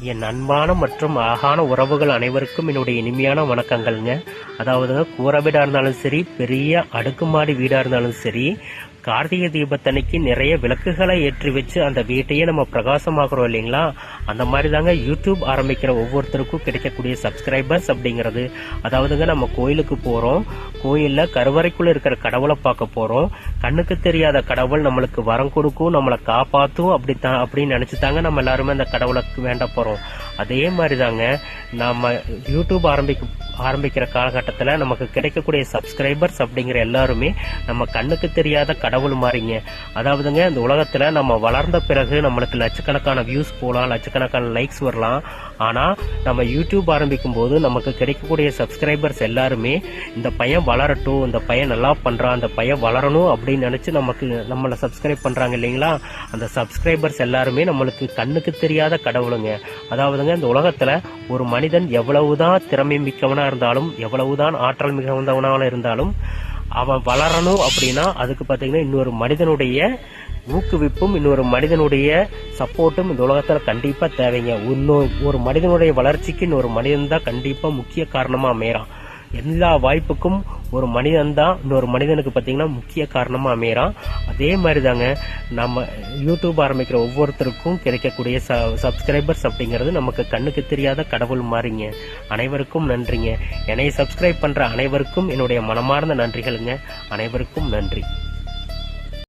என் அன்பான மற்றும் அழகான உறவுகள் அனைவருக்கும் என்னுடைய இனிமையான வணக்கங்கள்ங்க. அதாவதுங்க, கூரை வீடா இருந்தாலும் சரி, பெரிய அடுக்குமாடி வீடா இருந்தாலும் சரி, கார்த்திகை தீபத்தன்னைக்கு நிறைய விளக்குகளை ஏற்றி வச்சு அந்த வீட்டையே நம்ம பிரகாசமாக்குறோம் இல்லைங்களா? அந்த மாதிரி தாங்க யூடியூப் ஆரம்பிக்கிற ஒவ்வொருத்தருக்கும் கிடைக்கக்கூடிய சப்ஸ்கிரைபர்ஸ் அப்படிங்கிறது. அதாவதுங்க, நம்ம கோயிலுக்கு போறோம், கோயில்ல கருவறைக்குள்ள இருக்கிற கடவுளை பார்க்க போறோம். கண்ணுக்கு தெரியாத கடவுள் நம்மளுக்கு வரம் கொடுக்கும், நம்மளை காப்பாற்றும் அப்படின்னு நினைச்சுதாங்க நம்ம எல்லாருமே அந்த கடவுளை வேண்ட போறோம். அதே மாதிரி தாங்க நம்ம யூடியூப் ஆரம்பிக்கிற காலகட்டத்தில் நமக்கு கிடைக்கக்கூடிய சப்ஸ்கிரைபர்ஸ் அப்படிங்கிற எல்லாருமே நம்ம கண்ணுக்கு தெரியாத கடவுள் மாறிங்க. அதாவதுங்க, இந்த உலகத்துல நம்ம வளர்ந்த பிறகு நம்மளுக்கு லட்சக்கணக்கான வியூஸ் போகலாம், லட்சக்கணக்கான லைக்ஸ் வரலாம். ஆனா நம்ம யூடியூப் ஆரம்பிக்கும் போது நமக்கு கிடைக்கக்கூடிய சப்ஸ்கிரைபர்ஸ் எல்லாருமே இந்த பையன் வளரட்டும், இந்த பையன் நல்லா பண்றான், அந்த பையன் வளரணும் அப்படின்னு நினைச்சு நம்மளை சப்ஸ்கிரைப் பண்றாங்க இல்லைங்களா? அந்த சப்ஸ்கிரைபர்ஸ் எல்லாருமே நம்மளுக்கு கண்ணுக்கு தெரியாத கடவுளுங்க. அதாவதுங்க, இந்த உலகத்துல ஒரு மனிதன் எவ்வளவுதான் திறமை மிக்கவனா இருந்தாலும், எவ்வளவுதான் ஆற்றல் மிகுந்தவனாக இருந்தாலும், அவன் வளரணும் அப்படின்னா அதுக்கு பாத்தீங்கன்னா இன்னொரு மனிதனுடைய ஊக்குவிப்பும், இன்னொரு மனிதனுடைய சப்போர்ட்டும் இந்த உலகத்துல கண்டிப்பா தேவைங்க. ஒரு மனிதனுடைய வளர்ச்சிக்கு இன்னொரு மனிதன் தான் கண்டிப்பா முக்கிய காரணமா அமையறான். எல்லா வாய்ப்புக்கும் ஒரு மனிதன் தான் இன்னொரு மனிதனுக்கு பாத்தீங்கன்னா முக்கிய காரணமா அமையறான். அதே மாதிரி தாங்க நம்ம யூடியூப் ஆரம்பிக்கிற ஒவ்வொருத்தருக்கும் கிடைக்கக்கூடிய சப்ஸ்கிரைபர்ஸ் அப்படிங்கிறது நமக்கு கண்ணுக்கு தெரியாத கடவுள் மாறிங்க. அனைவருக்கும் நன்றிங்க. என்னை சப்ஸ்கிரைப் பண்ற அனைவருக்கும் என்னுடைய மனமார்ந்த நன்றிகளுங்க. அனைவருக்கும் நன்றி.